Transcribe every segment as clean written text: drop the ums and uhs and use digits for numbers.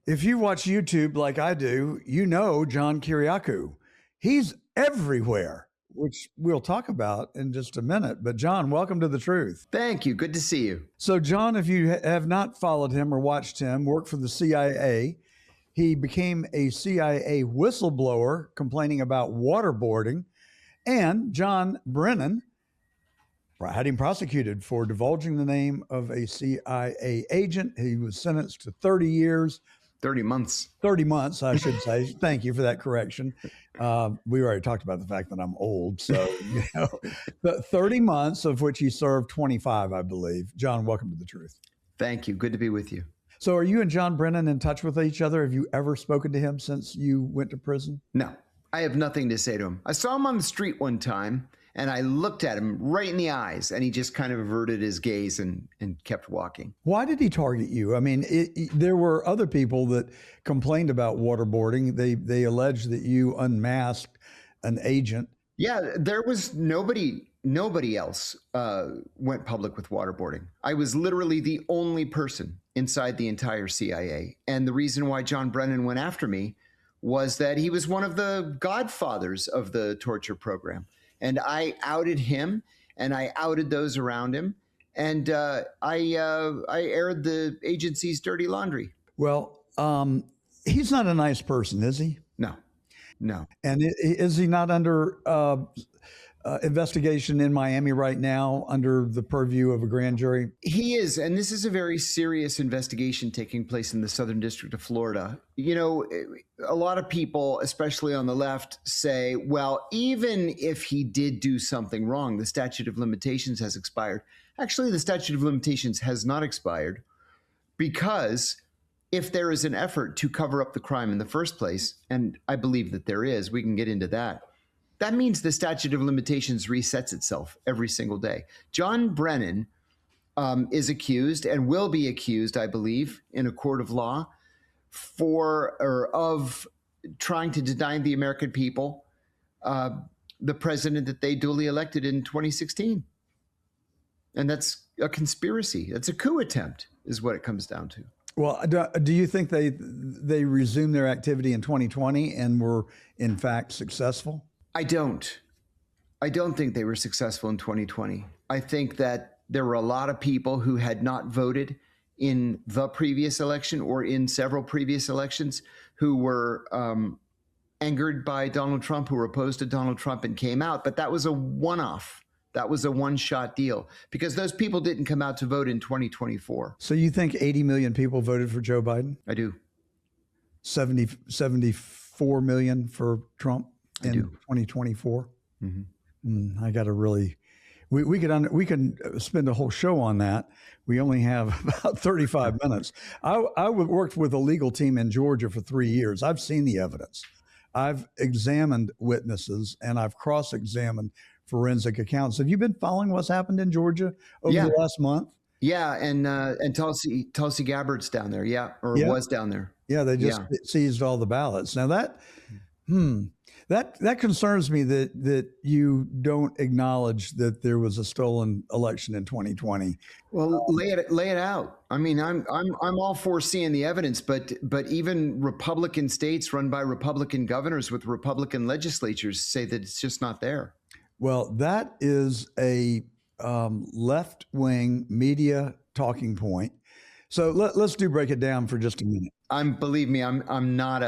If you watch YouTube like I do, you know John Kiriakou. He's everywhere, which we'll talk about in just a minute. But John, welcome to The Truth. Thank you. Good to see you. So John, if you have not followed him or watched him, worked for the CIA. He became a CIA whistleblower complaining about waterboarding. And John Brennan had him prosecuted for divulging the name of a CIA agent. He was sentenced to 30 years. 30 months. 30 months, I should say. Thank you for that correction. We already talked about the fact that I'm old. So, but 30 months, of which he served 25, I believe. John, welcome to The Truth. Thank you. Good to be with you. So are you and John Brennan in touch with each other? Have you ever spoken to him since you went to prison? No, I have nothing to say to him. I saw him on the street one time, and I looked at him right in the eyes, and he just kind of averted his gaze and kept walking. Why did he target you? I mean, there were other people that complained about waterboarding. They alleged that you unmasked an agent. Yeah, there was nobody else went public with waterboarding. I was literally the only person inside the entire CIA. And the reason why John Brennan went after me was that he was one of the godfathers of the torture program. And I outed him, and I outed those around him, and I aired the agency's dirty laundry. Well, he's not a nice person, is he? No. And is he not under investigation in Miami right now under the purview of a grand jury? He is, and this is a very serious investigation taking place in the Southern District of Florida. You know, a lot of people, especially on the left, say, well, even if he did do something wrong, the statute of limitations has expired. Actually, the statute of limitations has not expired, because if there is an effort to cover up the crime in the first place, and I believe that there is, we can get into that, that means the statute of limitations resets itself every single day. John Brennan is accused and will be accused, I believe, in a court of law of trying to deny the American people the president that they duly elected in 2016. And that's a conspiracy. That's a coup attempt, is what it comes down to. Well, do you think they resumed their activity in 2020 and were, in fact, successful? I don't think they were successful in 2020. I think that there were a lot of people who had not voted in the previous election or in several previous elections who were angered by Donald Trump, who were opposed to Donald Trump and came out. But that was a one-off. That was a one-shot deal, because those people didn't come out to vote in 2024. So you think 80 million people voted for Joe Biden? I do. 74 million for Trump in 2024? Mm-hmm. I got to really, we can spend a whole show on that. We only have about 35 minutes. I worked with a legal team in Georgia for 3 years. I've seen the evidence. I've examined witnesses, and I've cross-examined forensic accounts. Have you been following what's happened in Georgia over the last month? Yeah, and Tulsi Gabbard's down there, was down there. Yeah, they just seized all the ballots. Now that concerns me that you don't acknowledge that there was a stolen election in 2020. Well, lay it out. I mean, I'm all for seeing the evidence, but even Republican states run by Republican governors with Republican legislatures say that it's just not there. Well, that is a left-wing media talking point. So let's break it down for just a minute. Believe me, I'm not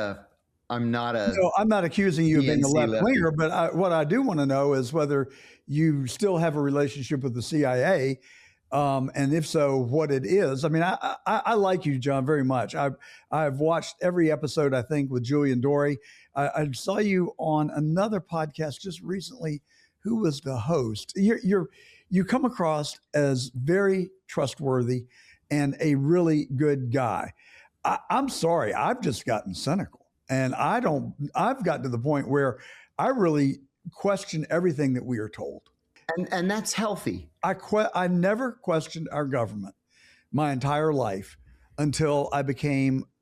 accusing you of being a left-winger, but what I do want to know is whether you still have a relationship with the CIA, and if so, what it is. I mean, I like you, John, very much. I've watched every episode, I think, with Julian Dory. I saw you on another podcast just recently. Who was the host? You come across as very trustworthy and a really good guy. I'm sorry, I've just gotten cynical, and I've gotten to the point where I really question everything that we are told. And that's healthy. I never questioned our government my entire life until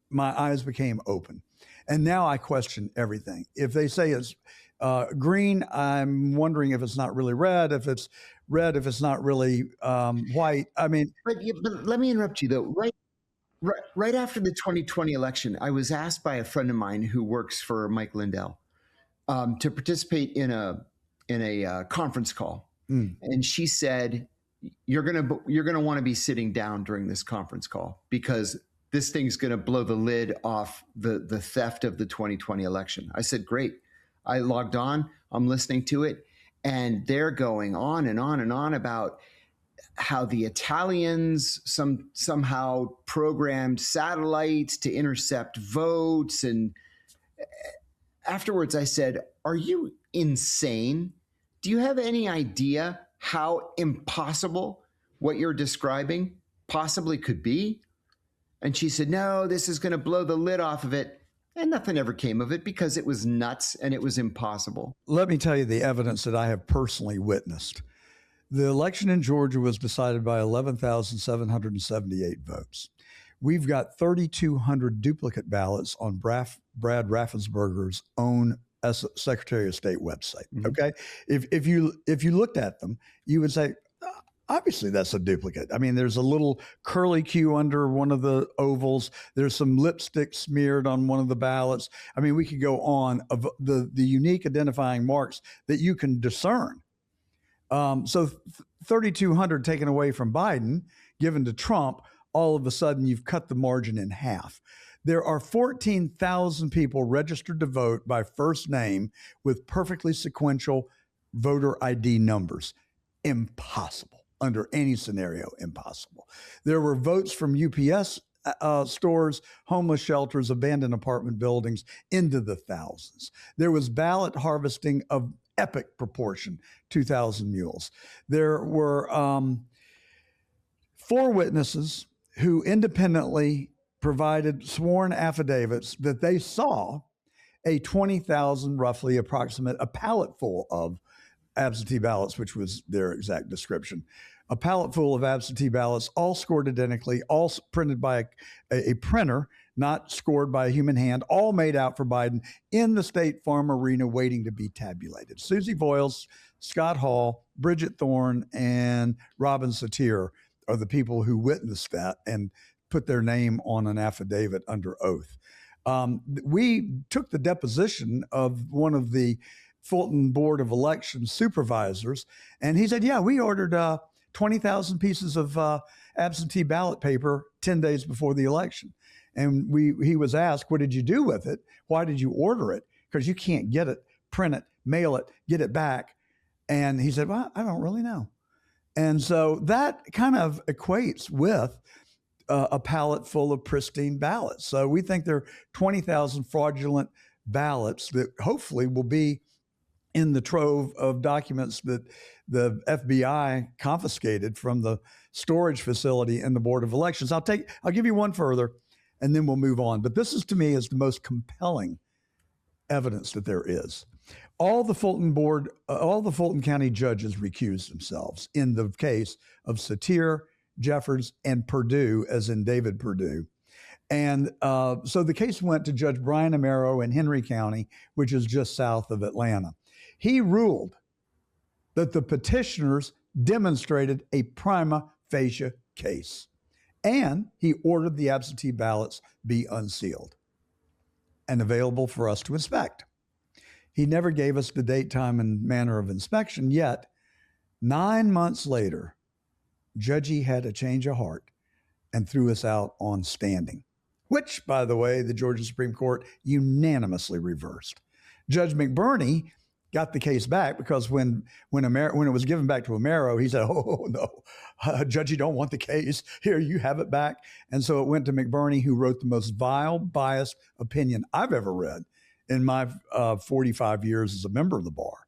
my eyes became open. And now I question everything. If they say it's green, I'm wondering if it's not really red. If it's red, if it's not really white. I mean, but let me interrupt you though. Right after the 2020 election, I was asked by a friend of mine who works for Mike Lindell to participate in a conference call, and she said, "You're gonna want to be sitting down during this conference call because this thing's gonna blow the lid off the theft of the 2020 election." I said, "Great." I logged on. I'm listening to it, and they're going on and on and on about how the Italians somehow programmed satellites to intercept votes. And afterwards I said, "Are you insane? Do you have any idea how impossible what you're describing possibly could be?" And she said, "No, this is going to blow the lid off of it." And nothing ever came of it because it was nuts and it was impossible. Let me tell you the evidence that I have personally witnessed. The election in Georgia was decided by 11,778 votes. We've got 3,200 duplicate ballots on Brad Raffensperger's own Secretary of State website. Okay, if you looked at them, you would say, obviously that's a duplicate. I mean, there's a little curly Q under one of the ovals. There's some lipstick smeared on one of the ballots. I mean, we could go on of the unique identifying marks that you can discern. So 3,200 taken away from Biden, given to Trump, all of a sudden you've cut the margin in half. There are 14,000 people registered to vote by first name with perfectly sequential voter ID numbers. Impossible. Under any scenario, impossible. There were votes from UPS stores, homeless shelters, abandoned apartment buildings into the thousands. There was ballot harvesting of epic proportion, 2,000 mules. There were 4 witnesses who independently provided sworn affidavits that they saw a 20,000, roughly approximate, a pallet full of absentee ballots, which was their exact description. A pallet full of absentee ballots, all scored identically, all printed by a printer, not scored by a human hand, all made out for Biden in the State Farm Arena waiting to be tabulated. Susie Voyles, Scott Hall, Bridget Thorne, and Robin Satir are the people who witnessed that and put their name on an affidavit under oath. We took the deposition of one of the Fulton Board of Elections supervisors, and he said, yeah, we ordered 20,000 pieces of absentee ballot paper 10 days before the election. And he was asked, what did you do with it? Why did you order it? Because you can't get it, print it, mail it, get it back. And he said, well, I don't really know. And so that kind of equates with a pallet full of pristine ballots. So we think there are 20,000 fraudulent ballots that hopefully will be in the trove of documents that the FBI confiscated from the storage facility in the Board of Elections. I'll give you one further, and then we'll move on. But this is, to me, is the most compelling evidence that there is. All the Fulton County judges recused themselves in the case of Satir, Jeffers, and Perdue, as in David Perdue. And so the case went to Judge Brian Amaro in Henry County, which is just south of Atlanta. He ruled that the petitioners demonstrated a prima facie case, and he ordered the absentee ballots be unsealed and available for us to inspect. He never gave us the date, time, and manner of inspection, yet 9 months later, Judgey had a change of heart and threw us out on standing, which, by the way, the Georgia Supreme Court unanimously reversed. Judge McBurney got the case back because when it was given back to Amaro, he said, oh, no, Judge, you don't want the case. Here, you have it back. And so it went to McBurney, who wrote the most vile, biased opinion I've ever read in my 45 years as a member of the bar.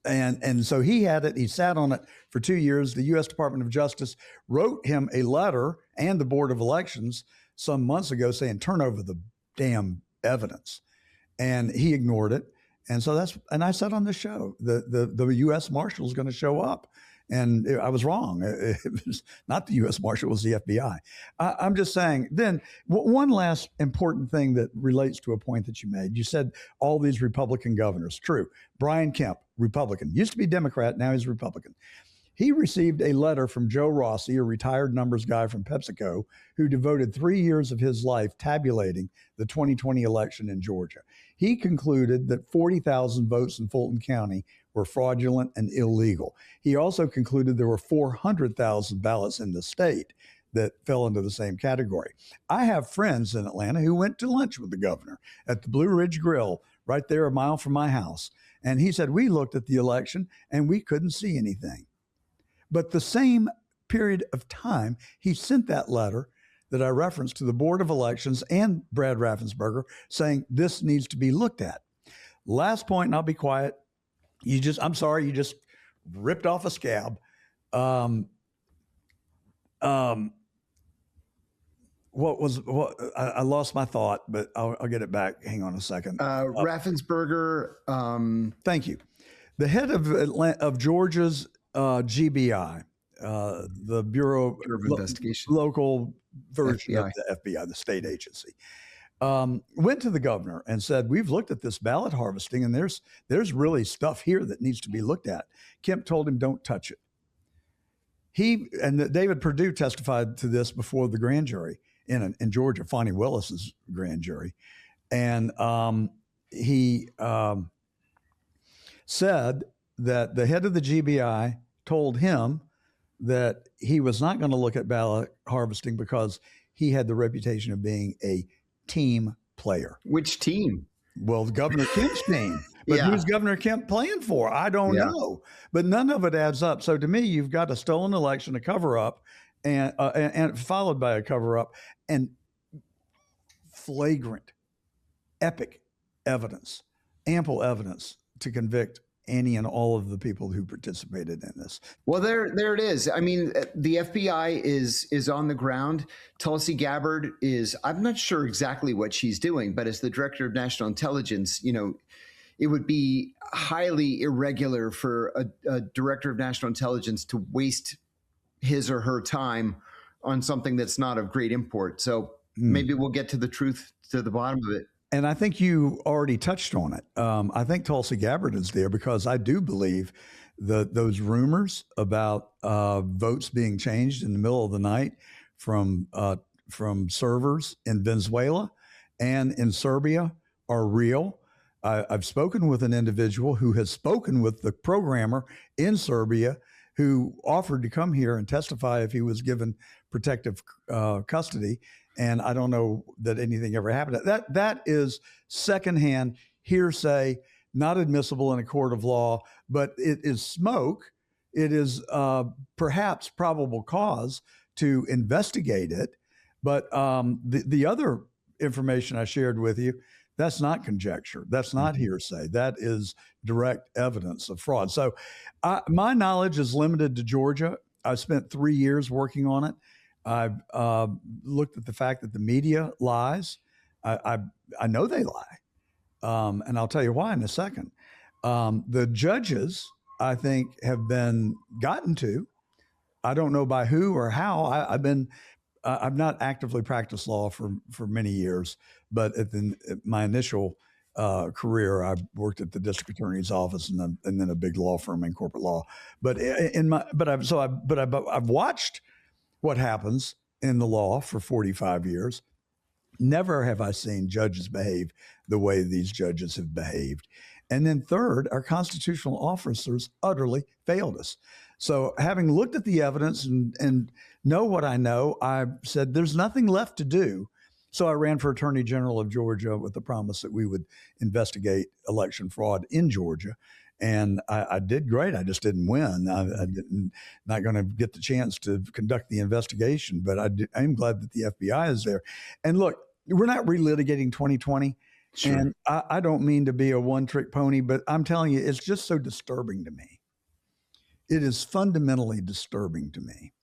And so he had it. He sat on it for 2 years. The U.S. Department of Justice wrote him a letter, and the Board of Elections some months ago, saying, turn over the damn evidence. And he ignored it. And so and I said on the show, the U.S. Marshal is going to show up. And I was wrong. It was not the U.S. Marshal, it was the FBI. I'm just saying, then one last important thing that relates to a point that you made. You said all these Republican governors. True. Brian Kemp, Republican. Used to be Democrat, now he's Republican. He received a letter from Joe Rossi, a retired numbers guy from PepsiCo, who devoted 3 years of his life tabulating the 2020 election in Georgia. He concluded that 40,000 votes in Fulton County were fraudulent and illegal. He also concluded there were 400,000 ballots in the state that fell into the same category. I have friends in Atlanta who went to lunch with the governor at the Blue Ridge Grill right there a mile from my house. And he said, we looked at the election and we couldn't see anything. But the same period of time, he sent that letter that I referenced to the Board of Elections and Brad Raffensperger saying this needs to be looked at. Last point, and I'll be quiet. I'm sorry, you just ripped off a scab. I lost my thought, but I'll get it back. Hang on a second. Raffensperger. Thank you. The head of Georgia's GBI, the Bureau of Investigation, local version FBI. Of the FBI, the state agency, went to the governor and said, we've looked at this ballot harvesting and there's really stuff here that needs to be looked at. Kemp told him, don't touch it. David Perdue testified to this before the grand jury in Georgia, Fonnie Willis's grand jury. And he said that the head of the GBI told him that he was not going to look at ballot harvesting because he had the reputation of being a team player. Which team? Well, Governor Kemp's team. But who's Governor Kemp playing for? I don't know. But none of it adds up. So to me, you've got a stolen election, a cover-up, and followed by a cover-up, and flagrant, epic evidence, ample evidence to convict any and all of the people who participated in this. Well, there it is. I mean, the FBI is on the ground. Tulsi Gabbard I'm not sure exactly what she's doing, but as the director of national intelligence, it would be highly irregular for a director of national intelligence to waste his or her time on something that's not of great import. So maybe we'll get to the truth, to the bottom of it. And I think you already touched on it. I think Tulsi Gabbard is there because I do believe that those rumors about votes being changed in the middle of the night from servers in Venezuela and in Serbia are real. I've spoken with an individual who has spoken with the programmer in Serbia who offered to come here and testify if he was given protective custody. And I don't know that anything ever happened. That is secondhand hearsay, not admissible in a court of law, but it is smoke. It is perhaps probable cause to investigate it. But the other information I shared with you, that's not conjecture. That's not hearsay. That is direct evidence of fraud. So my knowledge is limited to Georgia. I spent 3 years working on it. I've looked at the fact that the media lies. I know they lie. And I'll tell you why in a second. The judges, I think, have been gotten to. I don't know by who or how. I've not actively practiced law for many years, but at my initial career, I worked at the district attorney's office and then a big law firm in corporate law. But I've watched what happens in the law for 45 years. Never have I seen judges behave the way these judges have behaved. And then third, our constitutional officers utterly failed us. So having looked at the evidence and know what I know, I said, there's nothing left to do. So I ran for Attorney General of Georgia with the promise that we would investigate election fraud in Georgia. And I did great. I just didn't win. I didn't, not going to get the chance to conduct the investigation, but I'm glad that the FBI is there. And look, we're not relitigating 2020. Sure. And I don't mean to be a one-trick pony, but I'm telling you, it's just so disturbing to me. It is fundamentally disturbing to me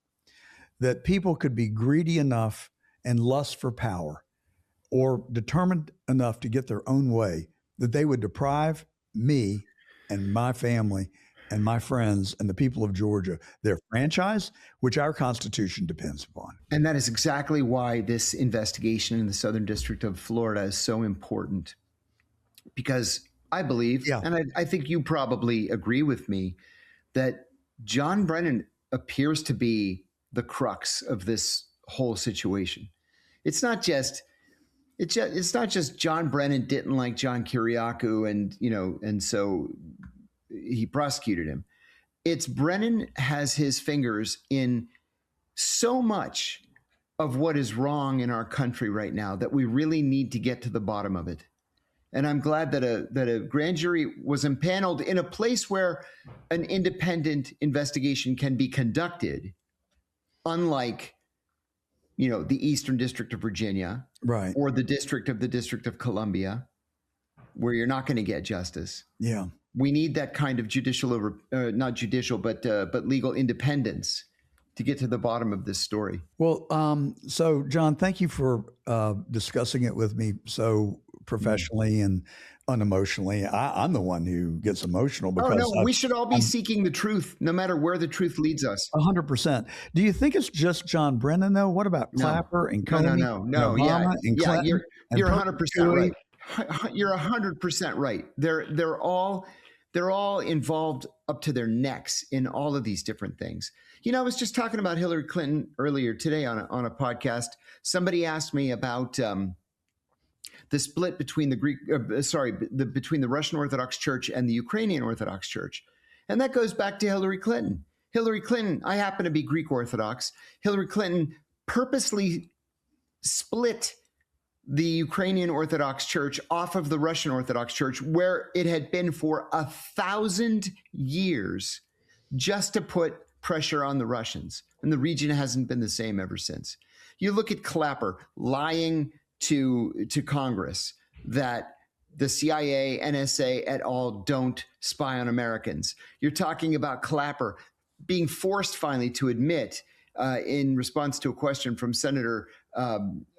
that people could be greedy enough and lust for power or determined enough to get their own way that they would deprive me and my family and my friends and the people of Georgia their franchise, which our Constitution depends upon. And that is exactly why this investigation in the Southern District of Florida is so important. Because I believe, and I think you probably agree with me, that John Brennan appears to be the crux of this whole situation. It's not just John Brennan didn't like John Kiriakou and so he prosecuted him. It's Brennan has his fingers in so much of what is wrong in our country right now that we really need to get to the bottom of it. And I'm glad that a grand jury was impaneled in a place where an independent investigation can be conducted, unlike, the Eastern District of Virginia, right, or the District of Columbia, where you're not going to get justice. Yeah, we need that kind of not judicial, but legal independence to get to the bottom of this story. Well, so John, thank you for discussing it with me so professionally and unemotionally. I'm the one who gets emotional because we should all be seeking the truth, no matter where the truth leads us. 100%. Do you think it's just John Brennan though? What about Clapper and Comey? No. Obama and Clinton? You're 100% right. You're 100% right. They're all involved up to their necks in all of these different things. I was just talking about Hillary Clinton earlier today on a podcast. Somebody asked me about the split between between the Russian Orthodox Church and the Ukrainian Orthodox Church. And that goes back to Hillary Clinton. Hillary Clinton, I happen to be Greek Orthodox. Hillary Clinton purposely split the Ukrainian Orthodox Church off of the Russian Orthodox Church, where it had been for 1,000 years, just to put pressure on the Russians. And the region hasn't been the same ever since. You look at Clapper lying to Congress that the CIA, NSA et al. Don't spy on Americans. You're talking about Clapper being forced finally to admit, in response to a question from Senator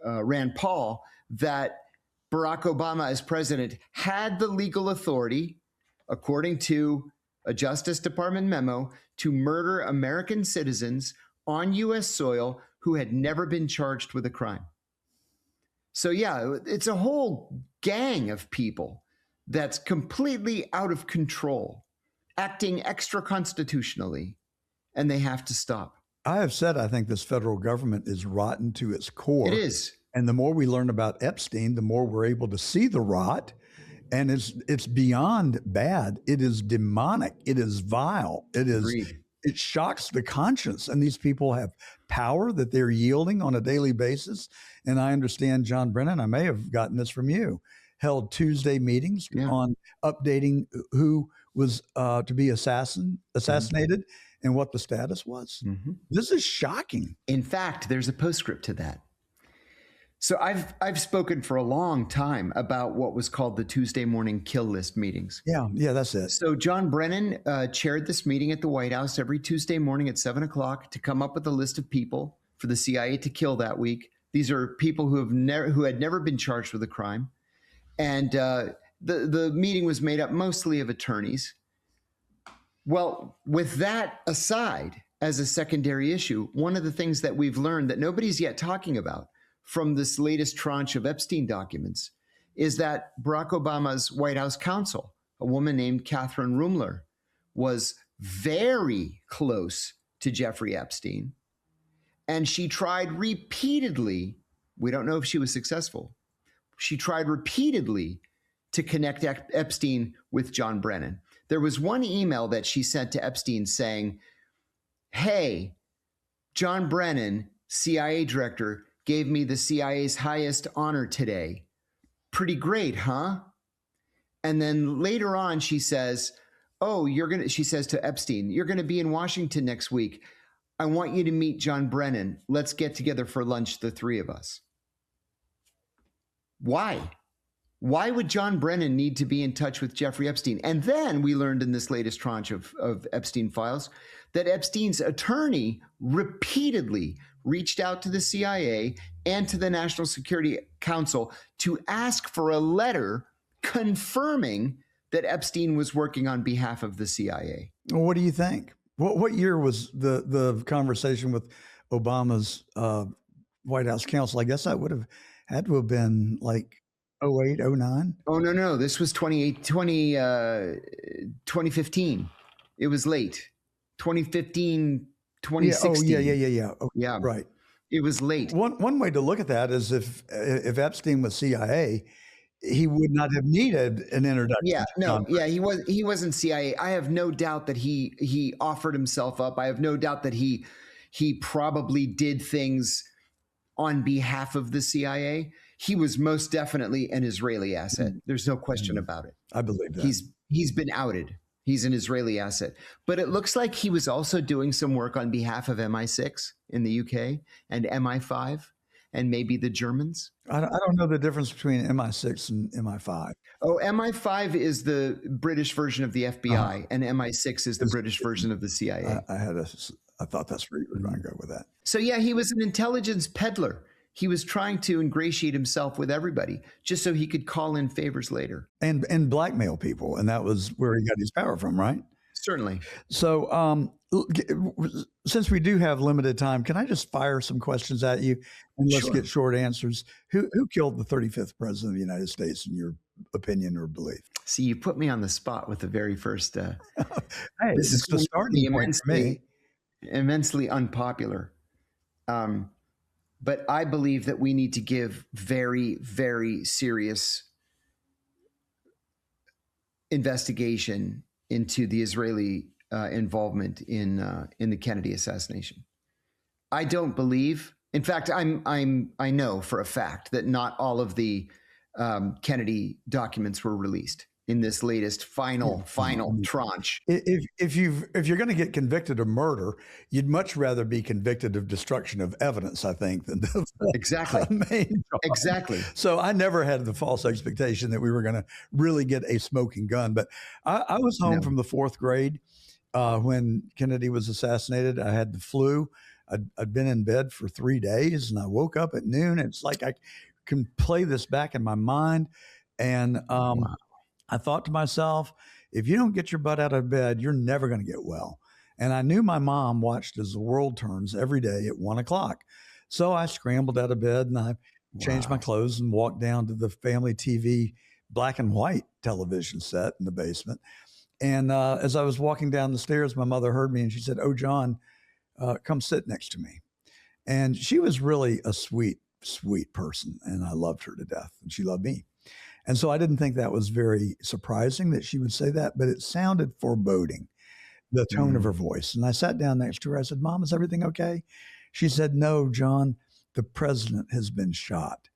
Rand Paul, that Barack Obama as president had the legal authority, according to a Justice Department memo, to murder American citizens on U.S. soil who had never been charged with a crime. So yeah, it's a whole gang of people that's completely out of control, acting extra constitutionally, and they have to stop. I have said I think this federal government is rotten to its core. It is. And the more we learn about Epstein, the more we're able to see the rot. And it's beyond bad. It is demonic. It is vile. It shocks the conscience. And these people have power that they're yielding on a daily basis. And I understand John Brennan, I may have gotten this from you, held Tuesday meetings on updating who was to be assassinated and what the status was. Mm-hmm. This is shocking. In fact, there's a postscript to that. So I've spoken for a long time about what was called the Tuesday morning kill list meetings. Yeah, that's it. So John Brennan chaired this meeting at the White House every Tuesday morning at 7:00 to come up with a list of people for the CIA to kill that week. These are people who had never been charged with a crime, and the meeting was made up mostly of attorneys. Well, with that aside, as a secondary issue, one of the things that we've learned that nobody's yet talking about from this latest tranche of Epstein documents is that Barack Obama's White House counsel, a woman named Catherine Rumler, was very close to Jeffrey Epstein. And she tried repeatedly, we don't know if she was successful, she tried repeatedly to connect Epstein with John Brennan. There was one email that she sent to Epstein saying, "Hey, John Brennan, CIA director, gave me the CIA's highest honor today. Pretty great, huh?" And then later on, she says, she says to Epstein, "You're going to be in Washington next week. I want you to meet John Brennan. Let's get together for lunch, the three of us." Why? Why would John Brennan need to be in touch with Jeffrey Epstein? And then we learned in this latest tranche of Epstein files that Epstein's attorney repeatedly reached out to the CIA and to the National Security Council to ask for a letter confirming that Epstein was working on behalf of the CIA. Well, what do you think? What year was the conversation with Obama's White House counsel? I guess that would have had to have been like 08, 09? Oh, no. This was 2015. It was late. 2015, Yeah. 2016. Oh, yeah. Okay, Yeah. right. It was late. One way to look at that is if Epstein was CIA, he would not have needed an introduction Yeah, to no, Congress. yeah, he wasn't CIA. I have no doubt that he offered himself up. I have no doubt that he probably did things on behalf of the CIA. He was most definitely an Israeli asset. There's no question about it. I believe that. He's been outed. He's an Israeli asset. But it looks like he was also doing some work on behalf of MI6 in the UK and MI5 and maybe the Germans. I don't know the difference between MI6 and MI5. Oh, MI5 is the British version of the FBI, and MI6 is the British version of the CIA. I thought that's where you were going to go with that. So yeah, he was an intelligence peddler. He was trying to ingratiate himself with everybody just so he could call in favors later. And blackmail people. And that was where he got his power from, right? Certainly. So since we do have limited time, can I just fire some questions at you and let's get short answers? Who killed the 35th president of the United States in your opinion or belief? See, you put me on the spot with the very first. Hey, this is the starting point for me. Immensely unpopular. But I believe that we need to give very, very serious investigation into the Israeli involvement in the Kennedy assassination. I don't believe. In fact, I know for a fact that not all of the Kennedy documents were released in this latest final tranche. If you're going to get convicted of murder, you'd much rather be convicted of destruction of evidence, I think, than exactly. Exactly. So I never had the false expectation that we were going to really get a smoking gun. But I was home from the fourth grade when Kennedy was assassinated. I had the flu. I'd been in bed for 3 days, and I woke up at noon. It's like I can play this back in my mind, and wow. I thought to myself, if you don't get your butt out of bed, you're never going to get well. And I knew my mom watched As the World Turns every day at 1 o'clock. So I scrambled out of bed and I changed my clothes and walked down to the family TV black and white television set in the basement. And as I was walking down the stairs, my mother heard me and she said, "Oh, John, come sit next to me." And she was really a sweet, sweet person. And I loved her to death and she loved me. And so I didn't think that was very surprising that she would say that, but it sounded foreboding, the tone of her voice. And I sat down next to her. I said, "Mom, is everything okay?" She said, "No, John, the president has been shot."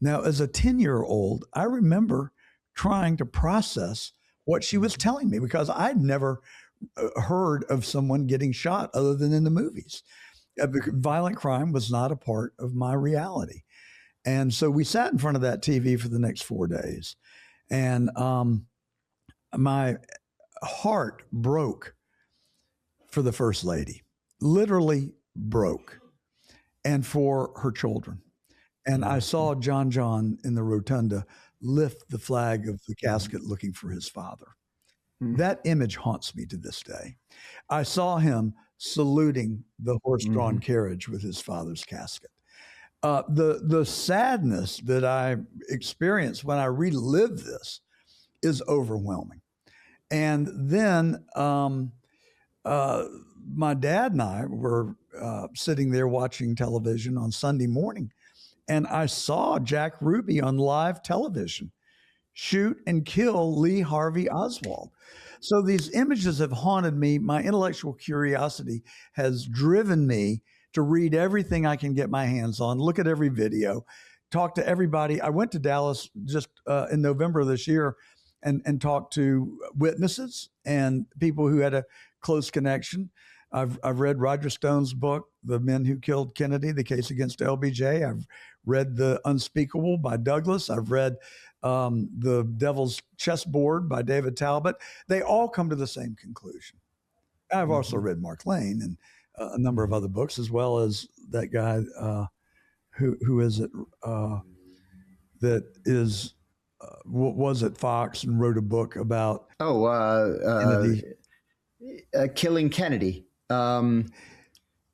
Now, as a 10-year-old, I remember trying to process what she was telling me because I'd never heard of someone getting shot other than in the movies. Violent crime was not a part of my reality. And so we sat in front of that TV for the next 4 days. And my heart broke for the First Lady, literally broke, and for her children. And I saw John in the rotunda lift the flag of the casket looking for his father. That image haunts me to this day. I saw him saluting the horse-drawn carriage with his father's casket. The sadness that I experienced when I relive this is overwhelming. And then my dad and I were sitting there watching television on Sunday morning, and I saw Jack Ruby on live television shoot and kill Lee Harvey Oswald. So these images have haunted me. My intellectual curiosity has driven me to read everything I can get my hands on, look at every video, talk to everybody. I went to Dallas just in November of this year and talked to witnesses and people who had a close connection. I've read Roger Stone's book, The Men Who Killed Kennedy, The Case Against LBJ. I've read The Unspeakable by Douglas. I've read The Devil's Chessboard by David Talbot. They all come to the same conclusion. I've also read Mark Lane and a number of other books, as well as that guy, who is it, that is, was at Fox and wrote a book about Kennedy. Killing Kennedy.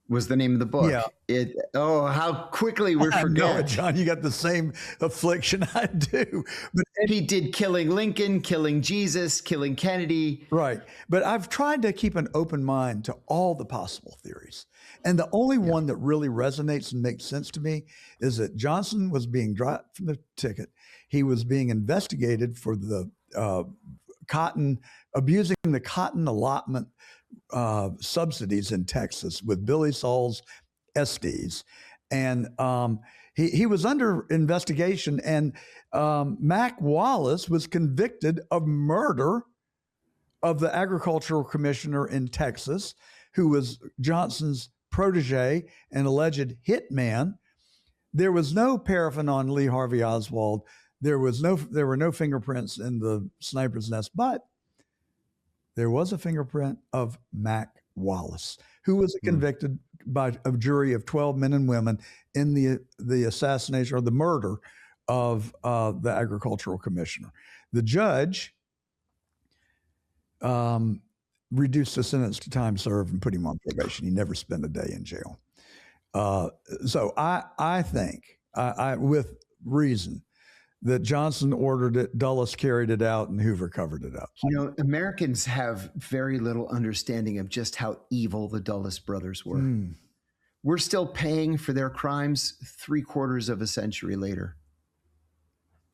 was the name of the book. Yeah. How quickly we forget. I know, John, you got the same affliction I do. But he did Killing Lincoln, Killing Jesus, Killing Kennedy. Right. But I've tried to keep an open mind to all the possible theories. And the only one that really resonates and makes sense to me is that Johnson was being dropped from the ticket. He was being investigated for the abusing the cotton allotment subsidies in Texas with Billy Saul's Estes. And he was under investigation, and Mac Wallace was convicted of murder of the agricultural commissioner in Texas, who was Johnson's protege and alleged hitman. There was no paraffin on Lee Harvey Oswald. There were no fingerprints in the sniper's nest, but there was a fingerprint of Mac Wallace, who was convicted by a jury of 12 men and women in the assassination or the murder of the agricultural commissioner. The judge reduced the sentence to time served and put him on probation. He never spent a day in jail. So I think, with reason, that Johnson ordered it, Dulles carried it out, and Hoover covered it up. Americans have very little understanding of just how evil the Dulles brothers were. We're still paying for their crimes 3/4 of a century later.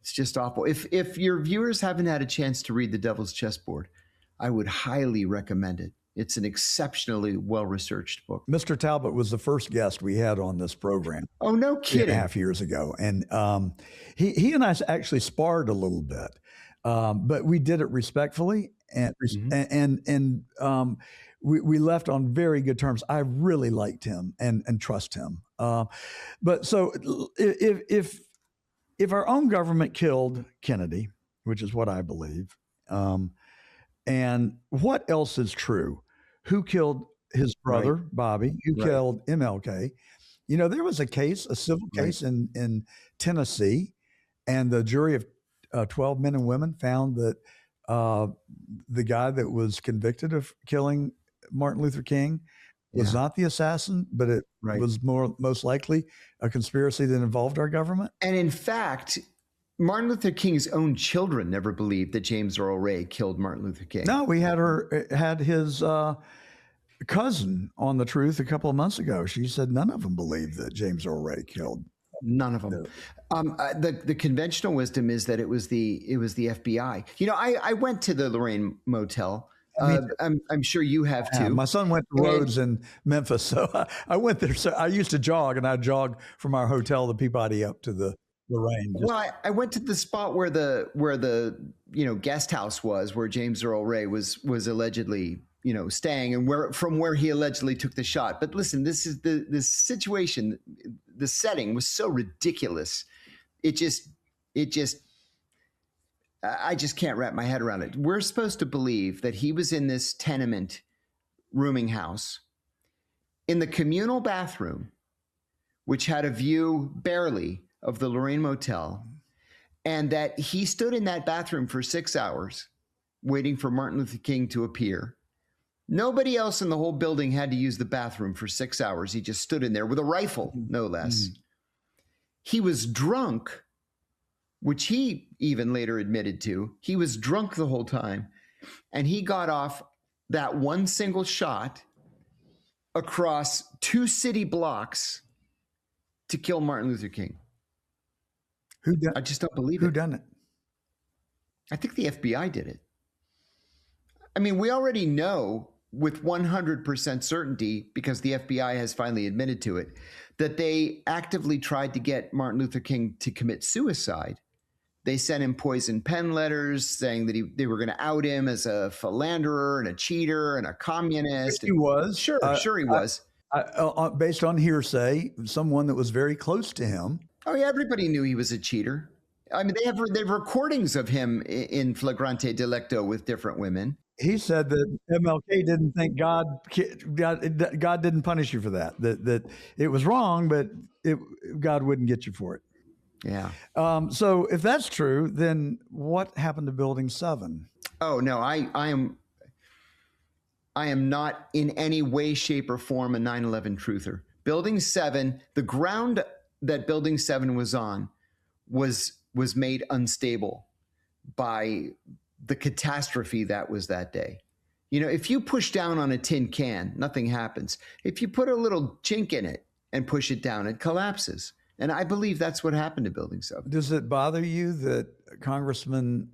It's just awful. If your viewers haven't had a chance to read The Devil's Chessboard, I would highly recommend it. It's an exceptionally well-researched book. Mr. Talbot was the first guest we had on this program. Oh, no kidding. 2.5 years ago. And he and I actually sparred a little bit, but we did it respectfully. And we left on very good terms. I really liked him and trust him. But so if our own government killed Kennedy, which is what I believe, and what else is true? Who killed his brother, Bobby? Who killed MLK? There was a civil case in Tennessee, and the jury of 12 men and women found that the guy that was convicted of killing Martin Luther King was not the assassin, but it was most likely a conspiracy that involved our government. And in fact, Martin Luther King's own children never believed that James Earl Ray killed Martin Luther King. No, we had his cousin on The Truth a couple of months ago. She said none of them believed that James Earl Ray killed. None of them. The conventional wisdom is that it was the FBI. I went to the Lorraine Motel. I'm sure you have too. My son went to Rhodes in Memphis, so I went there. So I used to jog, and I'd jog from our hotel, the Peabody, up to the Lorraine. Well, I went to the spot where the guest house was, where James Earl Ray was allegedly staying, and from where he allegedly took the shot. But listen, this is the situation. The setting was so ridiculous. I just can't wrap my head around it. We're supposed to believe that he was in this tenement rooming house in the communal bathroom, which had a view barely of the Lorraine Motel, and that he stood in that bathroom for 6 hours waiting for Martin Luther King to appear. Nobody else in the whole building had to use the bathroom for 6 hours. He just stood in there with a rifle, no less. He was drunk, which he even later admitted to. He was drunk the whole time, and he got off that one single shot across 2 city blocks to kill Martin Luther King. I just don't believe it. Who done it? I think the FBI did it. I mean, we already know with 100% certainty, because the FBI has finally admitted to it, that they actively tried to get Martin Luther King to commit suicide. They sent him poison pen letters saying that they were going to out him as a philanderer and a cheater and a communist. He was. Sure he was. Based on hearsay, someone that was very close to him. Oh, yeah, everybody knew he was a cheater. I mean, they have recordings of him in flagrante delicto with different women. He said that MLK didn't think God didn't punish you for that. That it was wrong, but God wouldn't get you for it. Yeah. So if that's true, then what happened to Building 7? Oh no, I am. I am not in any way, shape, or form a 9/11 truther. Building 7, the ground that Building 7 was on was made unstable by the catastrophe that was that day. If you push down on a tin can, nothing happens. If you put a little chink in it and push it down, it collapses. And I believe that's what happened to Building 7. Does it bother you that Congressman,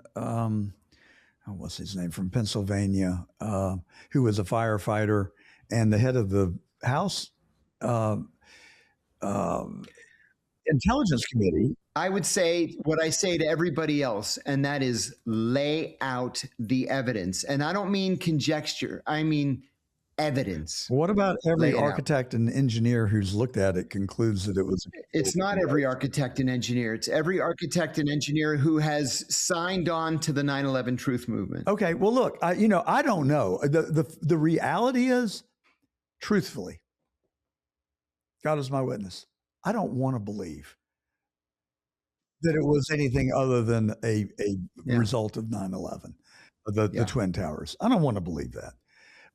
what's his name, from Pennsylvania, who was a firefighter and the head of the House Intelligence Committee? I would say what I say to everybody else, and that is lay out the evidence. And I don't mean conjecture, I mean evidence. What about every architect and engineer who's looked at it concludes that it was? It's not every architect and engineer. It's every architect and engineer who has signed on to the 9/11 truth movement. Okay. Well, look, I don't know. The reality is, truthfully, God is my witness, I don't want to believe that it was anything other than a result of 9/11, the Twin Towers. I don't want to believe that.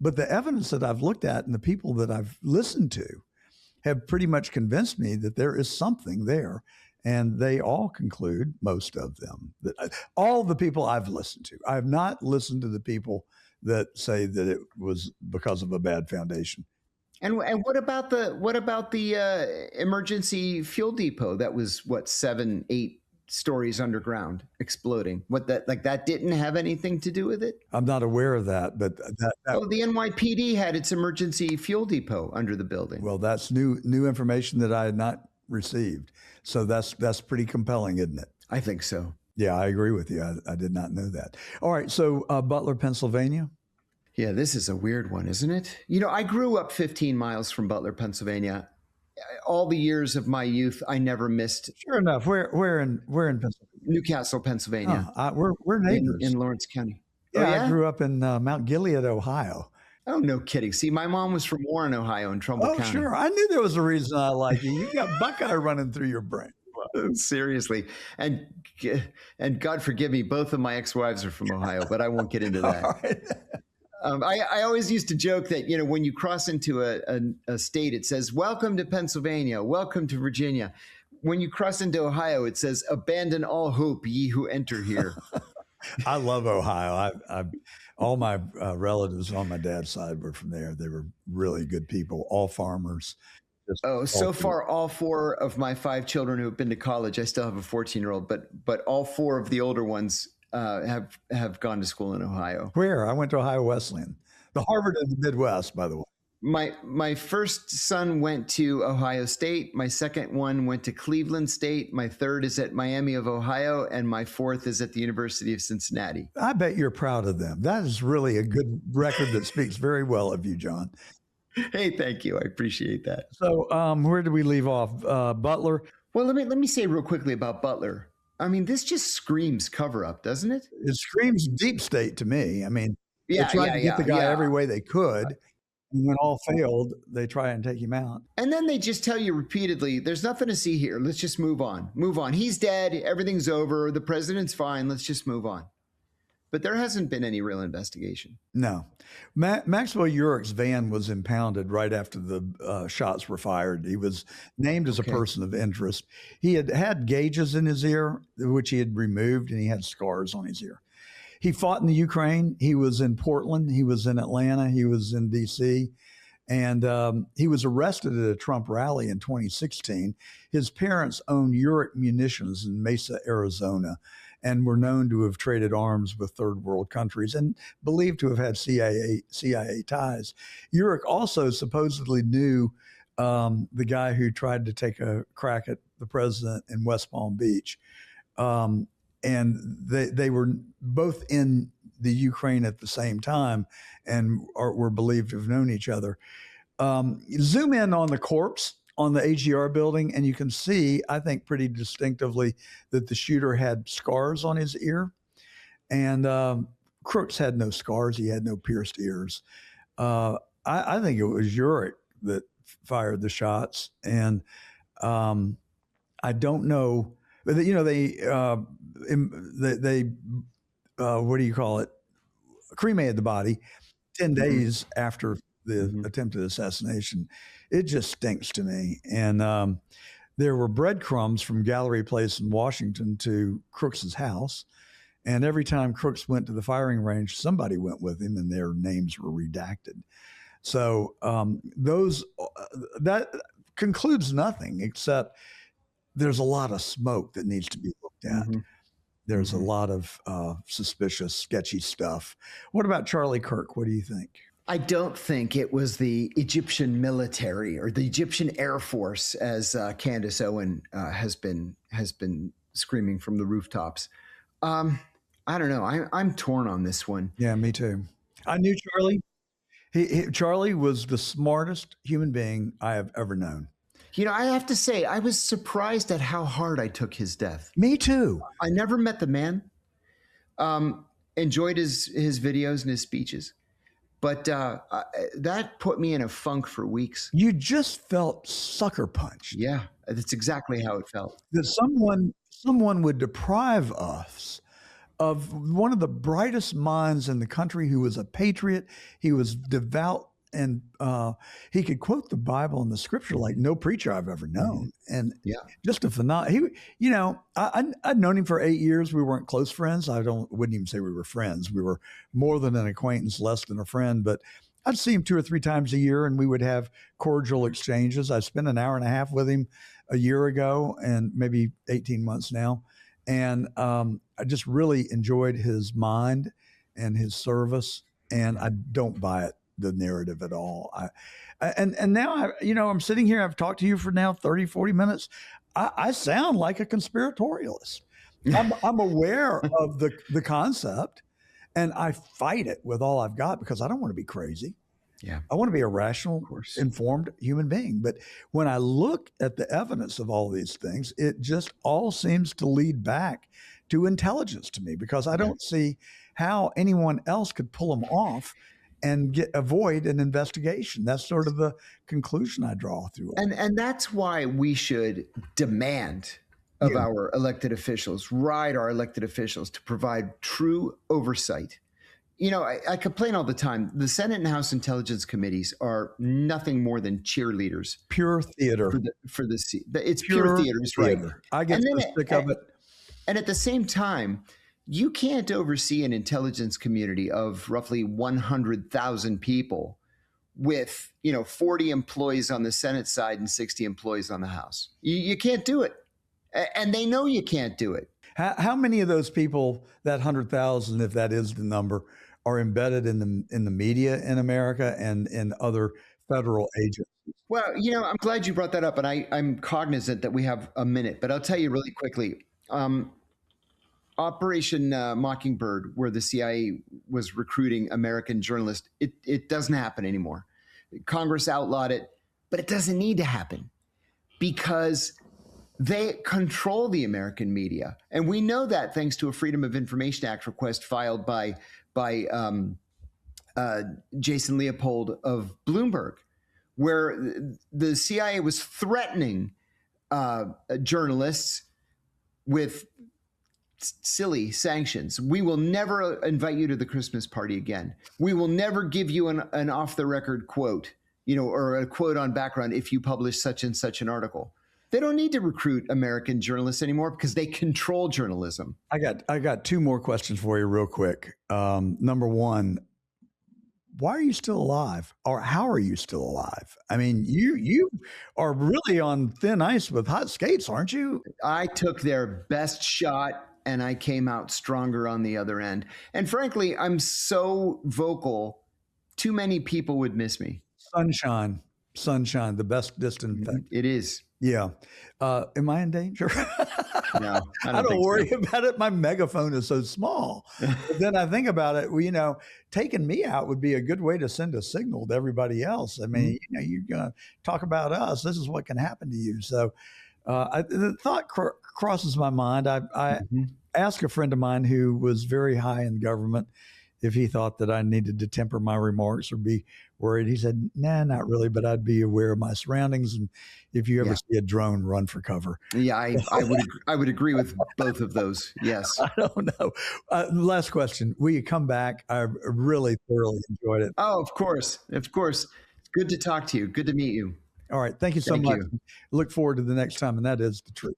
But the evidence that I've looked at and the people that I've listened to have pretty much convinced me that there is something there. And they all conclude, most of them, that all the people I've listened to, I have not listened to the people that say that it was because of a bad foundation. And what about the emergency fuel depot that was 7, 8 stories underground exploding? That didn't have anything to do with it? I'm not aware of that, but the NYPD had its emergency fuel depot under the building. Well, that's new information that I had not received. So that's pretty compelling, isn't it? I think so. Yeah, I agree with you. I did not know that. All right, so Butler, Pennsylvania. Yeah, this is a weird one, isn't it? I grew up 15 miles from Butler, Pennsylvania. All the years of my youth, I never missed. Sure enough. Where in Pennsylvania? Newcastle, Pennsylvania. We're neighbors in Lawrence County. Yeah, I grew up in Mount Gilead, Ohio. Oh, no kidding. See, my mom was from Warren, Ohio, in Trumbull County. Oh, sure. I knew there was a reason I like you. You got Buckeye running through your brain. Seriously. And God forgive me, both of my ex-wives are from Ohio, but I won't get into that. I always used to joke that, when you cross into a state, it says, welcome to Pennsylvania, welcome to Virginia. When you cross into Ohio, it says, abandon all hope, ye who enter here. I love Ohio. All my relatives on my dad's side were from there. They were really good people, all farmers. So far, all 4 of my 5 children who have been to college, I still have a 14-year-old, but all 4 of the older ones have gone to school in Ohio. Where? I went to Ohio Wesleyan, the Harvard of the Midwest, by the way. My first son went to Ohio State. My second one went to Cleveland State. My third is at Miami of Ohio, and my fourth is at the University of Cincinnati. I bet you're proud of them. That is really a good record that speaks very well of you, John. Hey, thank you. I appreciate that. So, where did we leave off? Butler. Well, let me say real quickly about Butler. I mean, this just screams cover up, doesn't it? It screams deep state to me. I mean, they tried to get the guy every way they could. And when all failed, they try and take him out. And then they just tell you repeatedly, there's nothing to see here. Let's just move on. Move on. He's dead. Everything's over. The president's fine. Let's just move on. But there hasn't been any real investigation. No. Maxwell Urich's van was impounded right after the shots were fired. He was named as a person of interest. He had gauges in his ear, which he had removed, and he had scars on his ear. He fought in the Ukraine. He was in Portland. He was in Atlanta. He was in D.C. And he was arrested at a Trump rally in 2016. His parents owned Urich Munitions in Mesa, Arizona, and were known to have traded arms with third world countries and believed to have had CIA ties. Urich also supposedly knew the guy who tried to take a crack at the president in West Palm Beach. And they were both in the Ukraine at the same time and were believed to have known each other. Zoom in on the corpse on the AGR building, and you can see, I think, pretty distinctively that the shooter had scars on his ear. And Crooks had no scars. He had no pierced ears. I think it was Urich that fired the shots. And I don't know. They what do you call it? Cremated the body. 10 days after the Mm-hmm. attempted assassination. It just stinks to me. And there were breadcrumbs from Gallery Place in Washington to Crooks's house. And every time Crooks went to the firing range, somebody went with him and their names were redacted. So that concludes nothing except there's a lot of smoke that needs to be looked at. Mm-hmm. There's a lot of suspicious, sketchy stuff. What about Charlie Kirk? What do you think? I don't think it was the Egyptian military or the Egyptian Air Force, as Candace Owen has been screaming from the rooftops. I don't know. I'm torn on this one. Yeah, me too. I knew Charlie. Charlie was the smartest human being I have ever known. You know, I have to say, I was surprised at how hard I took his death. Me too. I never met the man. Enjoyed his videos and his speeches. But that put me in a funk for weeks. You just felt sucker punched. Yeah, that's exactly how it felt. That someone would deprive us of one of the brightest minds in the country who was a patriot. He was devout, and he could quote the Bible and the scripture like no preacher I've ever known. And just a phenomenal. I'd known him for 8 years. We weren't close friends. Wouldn't even say we were friends. We were more than an acquaintance, less than a friend. But I'd see him 2 or 3 times a year, and we would have cordial exchanges. I spent an hour and a half with him a year ago, and maybe 18 months now. And I just really enjoyed his mind and his service. And I don't buy the narrative at all. And now I'm sitting here. I've talked to you for now 30, 40 minutes. I sound like a conspiratorialist. I'm aware of the concept, and I fight it with all I've got because I don't want to be crazy. Yeah, I want to be a rational, informed human being. But when I look at the evidence of all these things, it just all seems to lead back to intelligence to me, because I don't see how anyone else could pull them off and avoid an investigation. That's sort of the conclusion I draw through all. And that's why we should demand of our elected officials, ride our elected officials to provide true oversight. You know, I complain all the time. The Senate and House Intelligence Committees are nothing more than cheerleaders. Pure theater. It's pure theater, right? I get so sick of it. And at the same time, you can't oversee an intelligence community of roughly 100,000 people with, 40 employees on the Senate side and 60 employees on the House. You can't do it. And they know you can't do it. How many of those people, that 100,000, if that is the number, are embedded in the media in America and in other federal agencies? Well, I'm glad you brought that up, and I'm cognizant that we have a minute, but I'll tell you really quickly. Operation Mockingbird, where the CIA was recruiting American journalists, it doesn't happen anymore. Congress outlawed it, but it doesn't need to happen because they control the American media. And we know that thanks to a Freedom of Information Act request filed by Jason Leopold of Bloomberg, where the CIA was threatening journalists with silly sanctions. We will never invite you to the Christmas party again. We will never give you an off-the-record quote, or a quote on background if you publish such and such an article. They don't need to recruit American journalists anymore because they control journalism. I got 2 more questions for you real quick. Number one, why are you still alive? Or how are you still alive? I mean, you are really on thin ice with hot skates, aren't you? I took their best shot and I came out stronger on the other end. And frankly, I'm so vocal, too many people would miss me. Sunshine, the best distant thing. It is. Yeah. Am I in danger? No, I don't worry about it. My megaphone is so small. But then I think about it, taking me out would be a good way to send a signal to everybody else. I mean, you're going to talk about us. This is what can happen to you. So the thought crosses my mind. I asked a friend of mine who was very high in government if he thought that I needed to temper my remarks or be worried. He said, nah, not really, but I'd be aware of my surroundings. And if you ever see a drone, run for cover. Yeah, I would agree with both of those. Yes. I don't know. Last question. Will you come back? I really thoroughly enjoyed it. Oh, of course. Of course. Good to talk to you. Good to meet you. All right. Thank you so much. Look forward to the next time. And that is the truth.